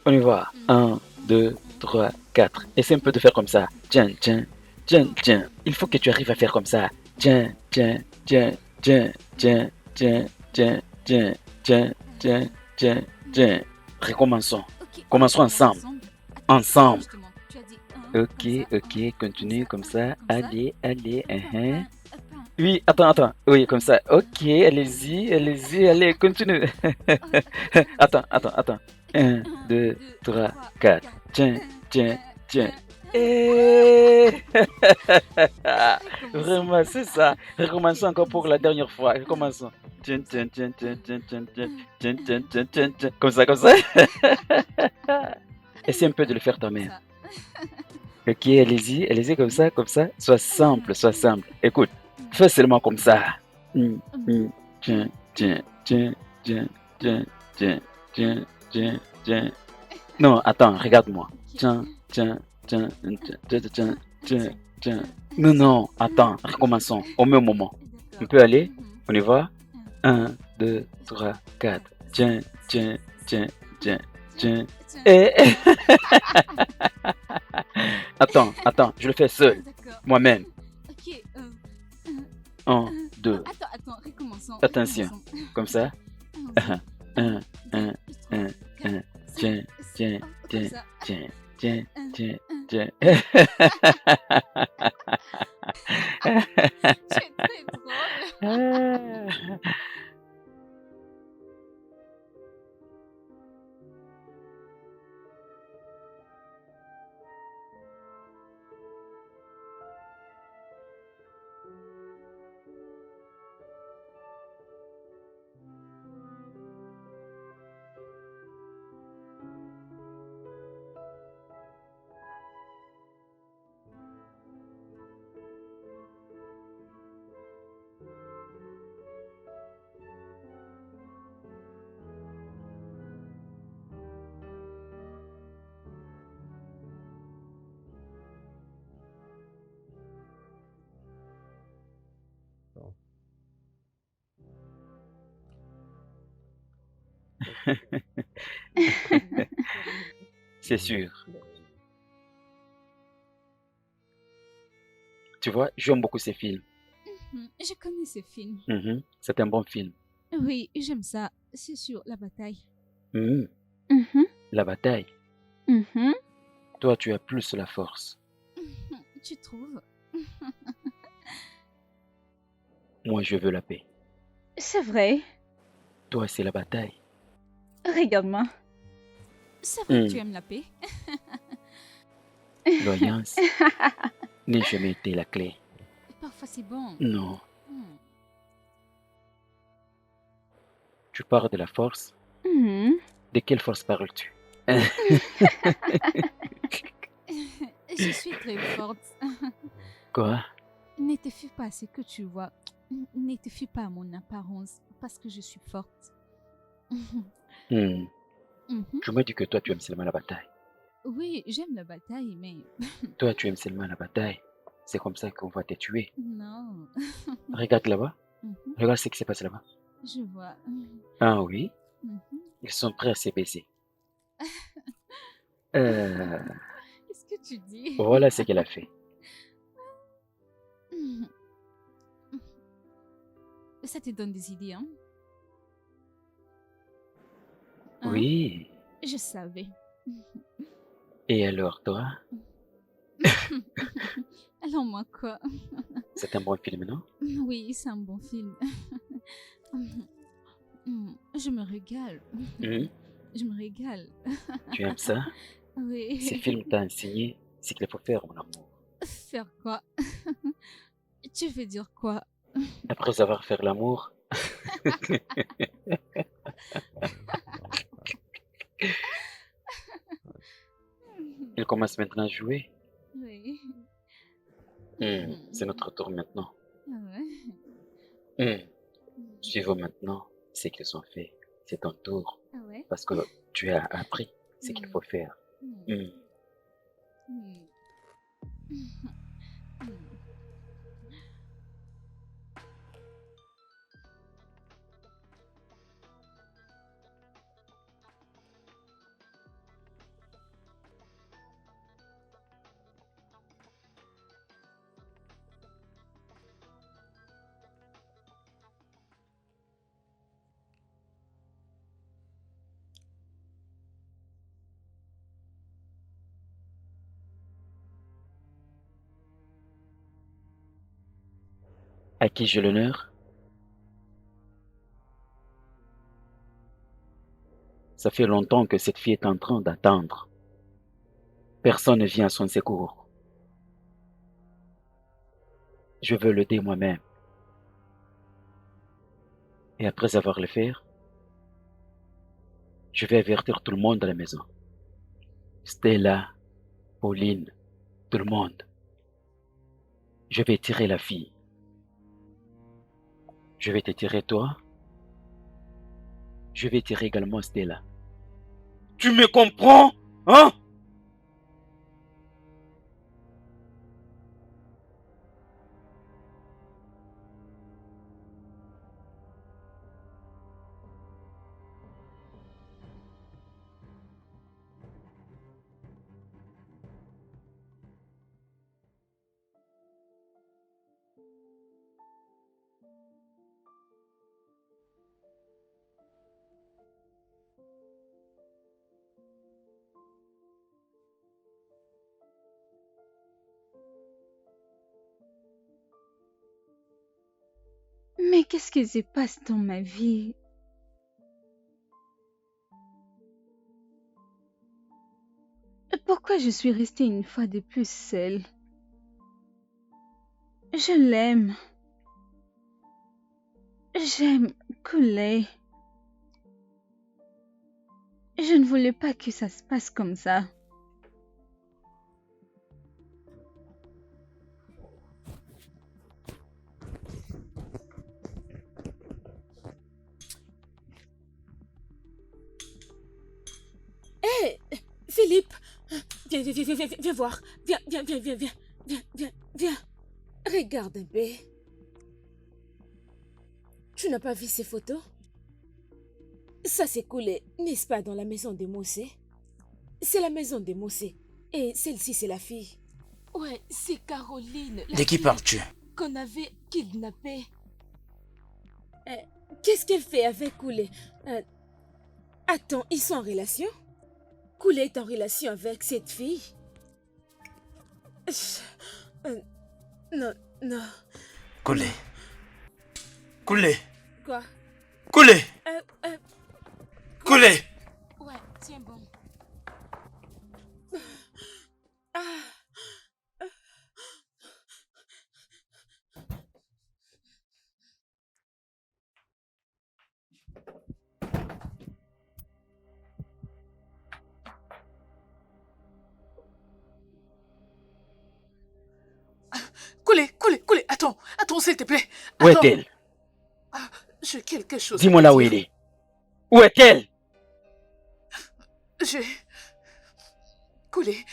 On y va. 1, 2, 3, 4. Essaie un peu de faire comme ça. Tiens, tiens, tiens, tiens. Il faut que tu arrives à faire comme ça. Tiens, tiens, tiens, tiens, tiens, tiens, tiens, tiens, tiens, tiens, tiens, tiens. Recommençons. Commençons ensemble. Ensemble. Ok, ok, continue comme ça. Allez, allez, Oui, attends. Oui, comme ça. Ok, allez-y, allez, continue. Attends. 1, 2, 3, 4. Tiens. Vraiment, c'est ça. Recommençons encore pour la dernière fois. Recommençons. Tiens. Comme ça. Essaie un peu de le faire toi-même. Ok, allez-y comme ça. Sois simple. Écoute, fais seulement comme ça. Tiens, tiens, tiens, tiens, tiens, tiens, tiens, tiens, tiens. Non, attends, regarde-moi. Tiens, tiens, tiens, tiens, tiens, tiens, tiens, tiens. Non, non, attends, recommençons au même moment. On peut aller? On y va? 1, 2, 3, 4. Tiens, tiens, tiens, tiens, tiens. Et... Attends, je le fais seul, moi-même. Ok. 1, 2. Attends, recommençons. Attention, comme ça. 1, 1, 1, 1. Tiens, tiens, tiens, tiens, tiens, tiens, tiens. Tu es très drôle. C'est sûr. Tu vois, j'aime beaucoup ces films. Je connais ce film. C'est un bon film. Oui, j'aime ça. C'est sur la bataille. La bataille. Toi, tu as plus la force. Tu trouves? Moi, je veux la paix. C'est vrai. Toi, c'est la bataille. Regarde-moi. C'est vrai que tu aimes la paix. L'alliance n'est jamais été la clé. Parfois, c'est bon. Non. Tu parles de la force? De quelle force parles-tu? Je suis très forte. Quoi? Ne te fie pas à ce que tu vois. Ne te fie pas à mon apparence parce que je suis forte. Tu m'as dit que toi, tu aimes seulement la bataille. Oui, j'aime la bataille, mais... Toi, tu aimes seulement la bataille. C'est comme ça qu'on va te tuer. Non. Regarde là-bas. Regarde ce qui se passe là-bas. Je vois. Ah oui? Ils sont prêts à se baiser. Qu'est-ce que tu dis? Voilà ce qu'elle a fait. Ça te donne des idées, hein? Oui. Je savais. Et alors, toi? Alors moi, quoi? C'est un bon film, non? Oui, c'est un bon film. Je me régale. Je me régale. Tu aimes ça? Oui. Ce film t'a enseigné ce qu'il faut faire, mon amour. Faire quoi? Tu veux dire quoi? Après avoir fait l'amour. Il commence maintenant à jouer. Oui. C'est notre tour maintenant. Ah ouais? Suivons maintenant ce qu'ils ont fait. C'est ton tour. Ah ouais? Parce que tu as appris ce qu'il faut faire. À qui j'ai l'honneur? Ça fait longtemps que cette fille est en train d'attendre. Personne ne vient à son secours. Je veux l'aider moi-même. Et après avoir le fait, je vais avertir tout le monde à la maison. Stella, Pauline, tout le monde. Je vais tirer la fille. Je vais te tirer toi. Je vais tirer également Stella. Tu me comprends? Hein? Mais qu'est-ce qui se passe dans ma vie? Pourquoi je suis restée une fois de plus seule? Je l'aime. J'aime Koulé. Je ne voulais pas que ça se passe comme ça. Hé, Philippe, viens voir. Viens. Regarde un peu. Tu n'as pas vu ces photos? Ça s'est coulé, n'est-ce pas, dans la maison de Mossé? C'est la maison de Mossé. Et celle-ci, c'est la fille. Ouais, c'est Caroline. De qui parles-tu? Qu'on avait kidnappée. Qu'est-ce qu'elle fait avec Koulé? Attends, ils sont en relation? Koulé est en relation avec cette fille? Non. Koulé. Koulé. Quoi? Koulé. Koulé. Ouais, tiens bon. Koulé, attends, s'il te plaît. Où est-elle? J'ai quelque chose. Dis-moi là où elle est. Où est-elle? Koulé,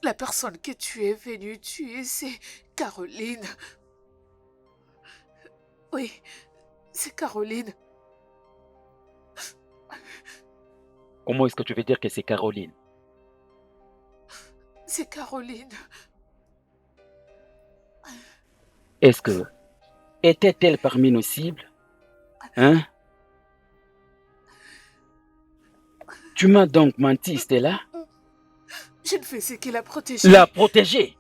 la personne que tu es venue tuer, c'est Caroline. Oui, c'est Caroline. Comment est-ce que tu veux dire que c'est Caroline? C'est Caroline. Est-ce que... était-elle parmi nos cibles? Hein? Tu m'as donc menti, Stella? Je ne faisais que la protéger. La protéger?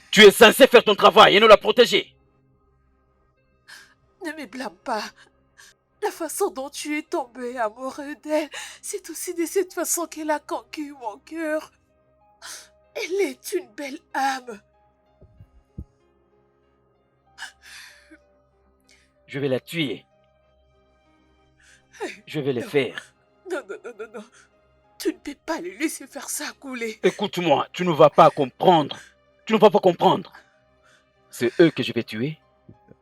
Tu es censé faire ton travail et non la protéger. Ne me blâme pas. La façon dont tu es tombé amoureux d'elle, c'est aussi de cette façon qu'elle a conquis mon cœur. Elle est une belle âme. Je vais la tuer. Je vais le faire. Non. Tu ne peux pas le laisser faire ça, Koulé. Écoute-moi, tu ne vas pas comprendre. Tu ne vas pas comprendre. C'est eux que je vais tuer,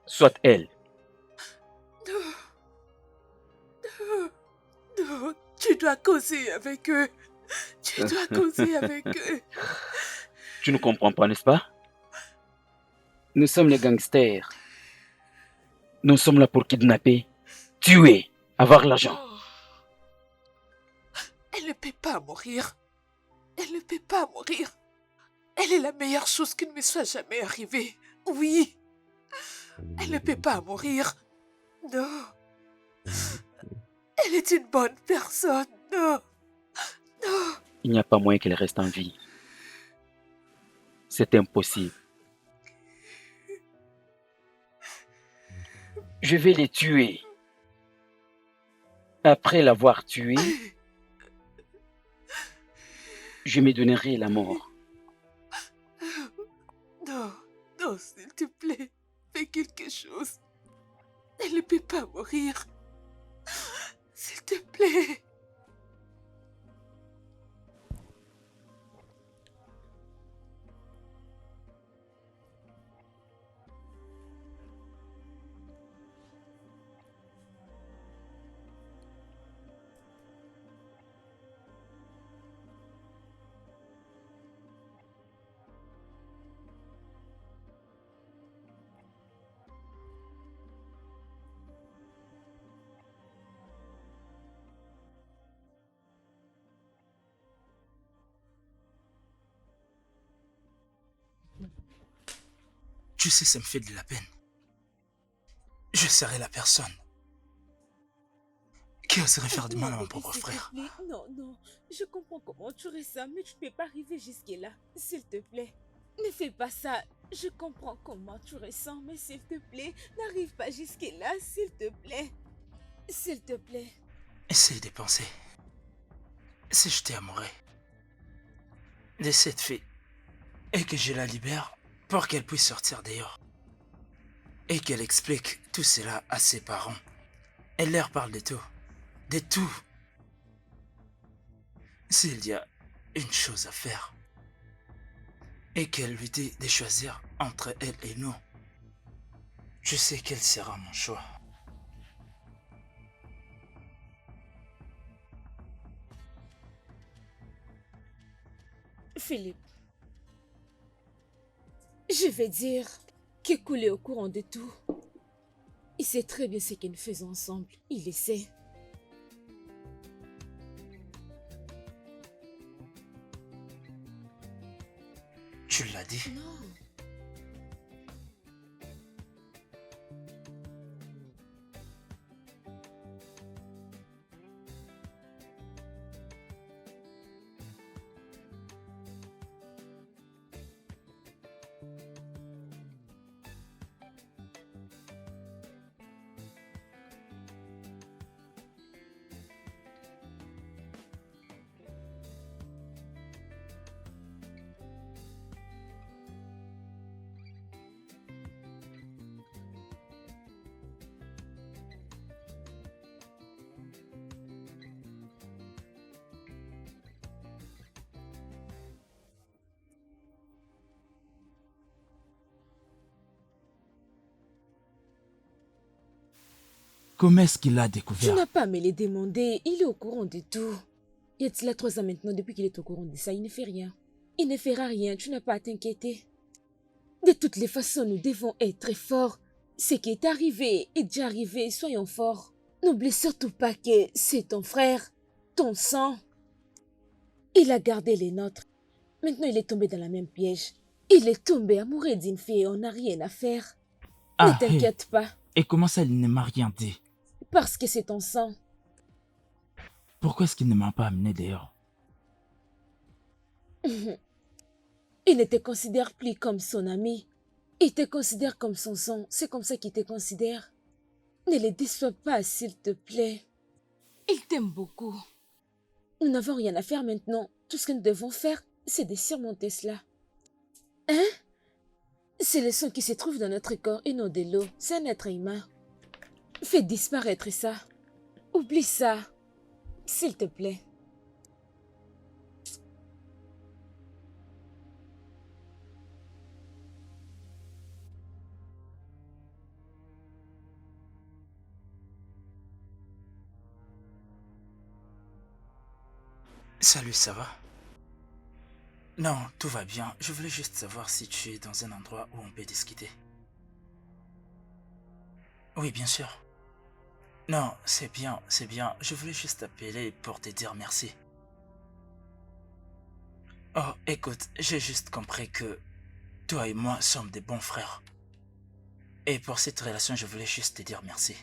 soit elle. Non, tu dois causer avec eux. Tu ne comprends pas, n'est-ce pas? Nous sommes les gangsters. Nous sommes là pour kidnapper, tuer, avoir l'argent. Oh. Elle ne peut pas mourir. Elle est la meilleure chose qui ne me soit jamais arrivée. Oui. Elle ne peut pas mourir. Non. Elle est une bonne personne. Non. Il n'y a pas moyen qu'elle reste en vie. C'est impossible. Je vais les tuer. Après l'avoir tué, je me donnerai la mort. Non, s'il te plaît, fais quelque chose. Elle ne peut pas mourir. S'il te plaît. Tu sais, ça me fait de la peine. Je serai la personne qui oserait faire du mal à mon propre frère. S'il te plaît, non, non. Je comprends comment tu ressens, mais tu ne peux pas arriver jusque-là. S'il te plaît, ne fais pas ça. Je comprends comment tu ressens, mais s'il te plaît, n'arrive pas jusque-là, s'il te plaît. S'il te plaît. Essaye de penser. Si je t'ai amoureux de cette fille et que je la libère pour qu'elle puisse sortir dehors et qu'elle explique tout cela à ses parents, elle leur parle de tout. De tout. S'il y a une chose à faire et qu'elle lui dit de choisir entre elle et nous, je sais quel sera mon choix. Philippe, je vais dire qu'Ekoul est au courant de tout. Il sait très bien ce que nous faisons ensemble. Il le sait. Tu l'as dit? Non. Comment est-ce qu'il a Tu découvert? n'as pas à me le demander. Il est au courant de tout. Il y a de cela 3 ans maintenant, depuis qu'il est au courant de ça, il ne fait rien. Il ne fera rien, tu n'as pas à t'inquiéter. De toutes les façons, nous devons être forts. Ce qui est arrivé est déjà arrivé, soyons forts. N'oublie surtout pas que c'est ton frère, ton sang. Il a gardé les nôtres. Maintenant, il est tombé dans la même piège. Il est tombé amoureux d'une fille et on n'a rien à faire. Ne Ah, hé. t'inquiète pas, Et comment ça, il ne m'a rien dit? parce que c'est ton sang. Pourquoi est-ce qu'il ne m'a pas amené dehors? Il ne te considère plus comme son ami. Il te considère comme son sang. C'est comme ça qu'il te considère. Ne le déçois pas, s'il te plaît. Il t'aime beaucoup. Nous n'avons rien à faire maintenant. Tout ce que nous devons faire, c'est de surmonter cela. Hein? C'est le sang qui se trouve dans notre corps et non de l'eau. C'est un être humain. Fais disparaître ça. Oublie ça. S'il te plaît. Salut, ça va? Non, tout va bien. Je voulais juste savoir si tu es dans un endroit où on peut discuter. Oui, bien sûr. Non, c'est bien, c'est bien. Je voulais juste t'appeler pour te dire merci. Oh, écoute, j'ai juste compris que toi et moi sommes des bons frères. Et pour cette relation, je voulais juste te dire merci.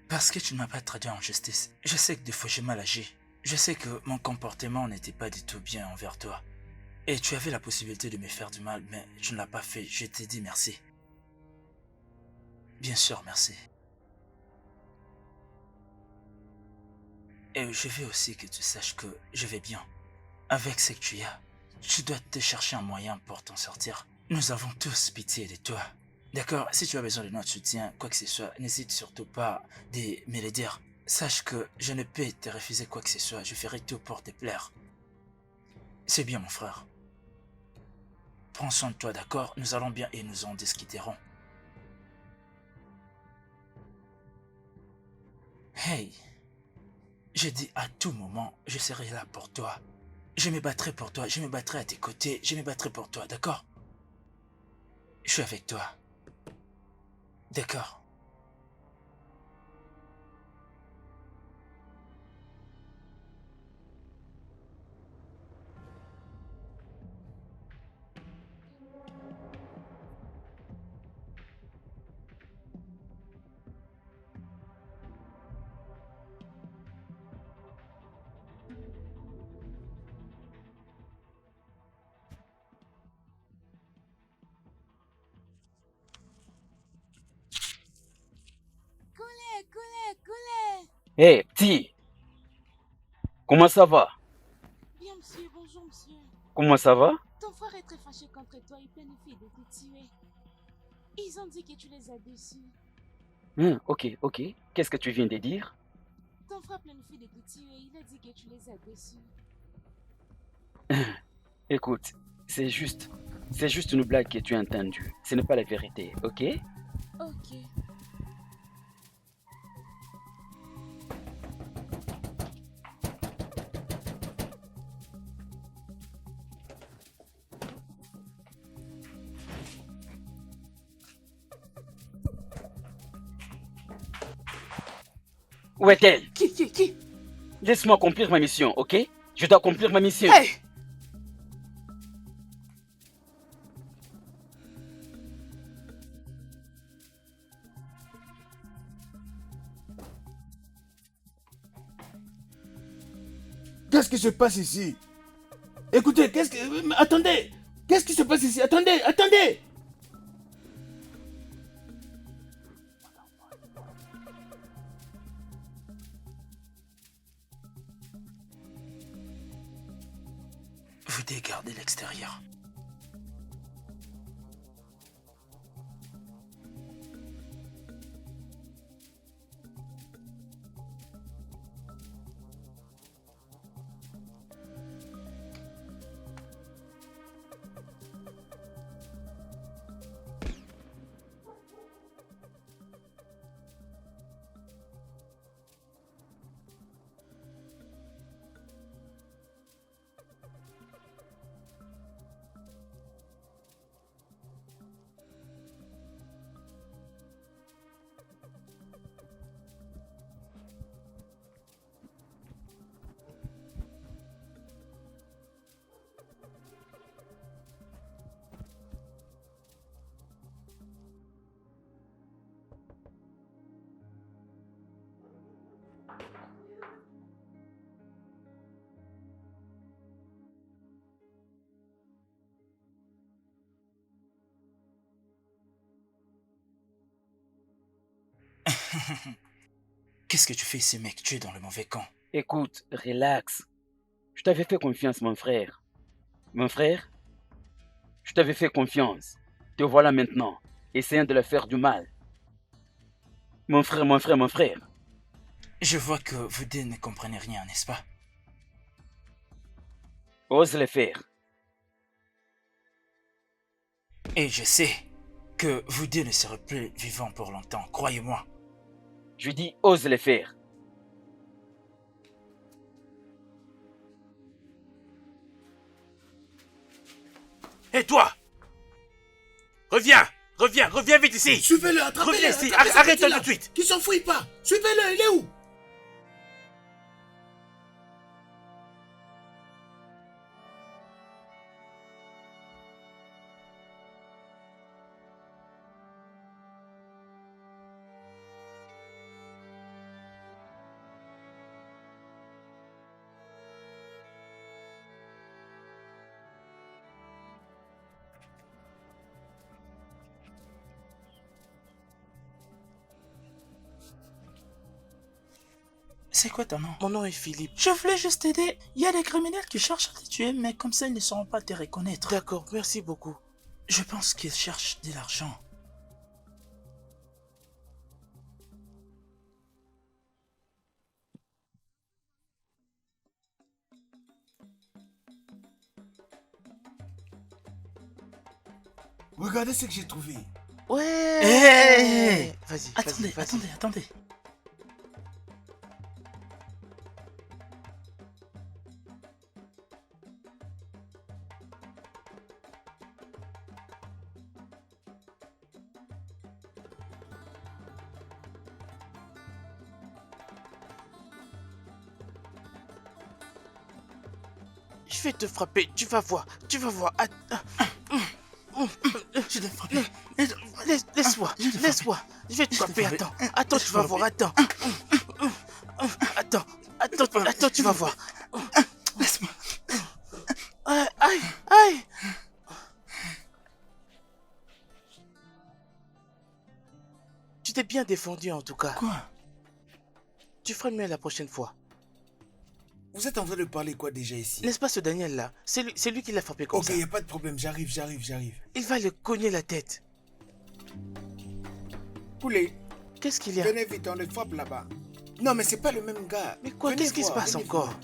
Parce que tu ne m'as pas traduit en justice. Je sais que des fois j'ai mal agi. Je sais que mon comportement n'était pas du tout bien envers toi. Et tu avais la possibilité de me faire du mal, mais tu ne l'as pas fait. Je t'ai dit merci. Bien sûr, merci. Et je veux aussi que tu saches que je vais bien. Avec ce que tu as, tu dois te chercher un moyen pour t'en sortir. Nous avons tous pitié de toi. D'accord? Si tu as besoin de notre soutien, quoi que ce soit, n'hésite surtout pas de me le dire. Sache que je ne peux te refuser quoi que ce soit. Je ferai tout pour te plaire. C'est bien, mon frère. Prends soin de toi, d'accord? Nous allons bien et nous en discuterons. Hey, j'ai dit à tout moment, je serai là pour toi. Je me battrai pour toi, je me battrai à tes côtés, je me battrai pour toi, d'accord? Je suis avec toi. D'accord. Hé, petit, comment ça va? Bien, monsieur, bonjour, monsieur. Comment ça va? Ton frère est très fâché contre toi, il planifie de te tuer. Ils ont dit que tu les as déçus. Ok, ok. Qu'est-ce que tu viens de dire? Ton frère planifie de te tuer, il a dit que tu les as déçus. Écoute, c'est juste une blague que tu as entendue. Ce n'est pas la vérité, ok? Ok. Où est-elle? Qui? Laisse-moi accomplir ma mission, ok? Je dois accomplir ma mission. Hey! Qu'est-ce qui se passe ici? Écoutez, attendez! Qu'est-ce qui se passe ici? Attendez! Vous dégardez l'extérieur. Qu'est-ce que tu fais ici, mec? Tu es dans le mauvais camp. Écoute, relax. Je t'avais fait confiance, mon frère. Mon frère, je t'avais fait confiance. Te voilà maintenant, essayant de leur faire du mal. Mon frère. Je vois que vous deux ne comprenez rien, n'est-ce pas? Ose le faire. Et je sais que vous deux ne serez plus vivants pour longtemps, croyez-moi. Je dis ose le faire. Hé, toi! Reviens vite ici! Suivez-le, attrapez-le! Reviens ici, attrapez-le, arrête-le là, tout de suite! Qu'il s'enfuit pas! Suivez-le, il est où? C'est quoi ton nom? Mon nom est Philippe. Je voulais juste t'aider. Il y a des criminels qui cherchent à te tuer, mais comme ça, ils ne sauront pas te reconnaître. D'accord, merci beaucoup. Je pense qu'ils cherchent de l'argent. Regardez ce que j'ai trouvé. Ouais! Hey! Vas-y, Attendez. Je vais te frapper, tu vas voir. Je vais te frapper. Laisse-moi. Je vais te frapper, attends, tu vas voir, attends, tu vas voir. Laisse-moi. Aïe. Tu t'es bien défendu en tout cas. Quoi? Tu feras mieux la prochaine fois. Vous êtes en train de parler quoi déjà ici? N'est-ce pas ce Daniel-là? C'est lui qui l'a frappé comme ça. Ok, y a pas de problème, j'arrive. Il va le cogner la tête. Koulé. Qu'est-ce qu'il y a? Venez vite, on le frappe là-bas. Non, mais c'est pas le même gars. Mais quoi? Venez Qu'est-ce qui se voir, passe venez encore? voir.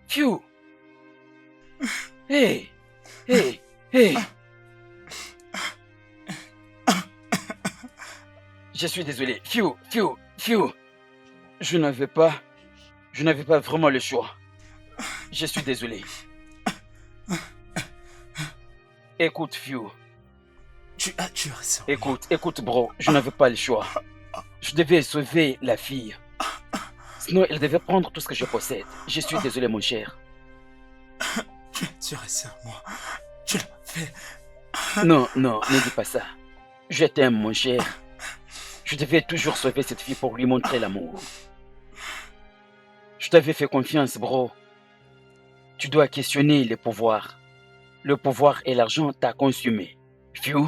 Phew. Hey. Je suis désolé. Phew. Je n'avais pas vraiment le choix. Je suis désolé. Écoute, Phew. Tu as tué ça. Écoute, bro. Je n'avais pas le choix. Je devais sauver la fille. Sinon, elle devait prendre tout ce que je possède. Je suis désolé, mon cher. Tu as tué ça, moi. Tu l'as fait. Non, ne dis pas ça. Je t'aime, mon cher. Je devais toujours sauver cette fille pour lui montrer l'amour. Je t'avais fait confiance, bro. Tu dois questionner le pouvoir. Le pouvoir et l'argent t'a consumé. Phew,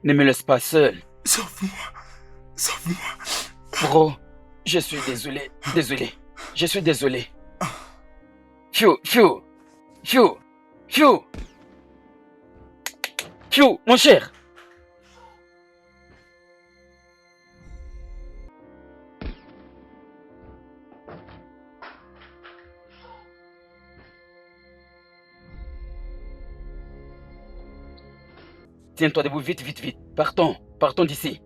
ne me laisse pas seul. Sauve-moi. Bro, je suis désolé. Je suis désolé. Phew, mon cher. Tiens-toi debout, vite. Partons d'ici.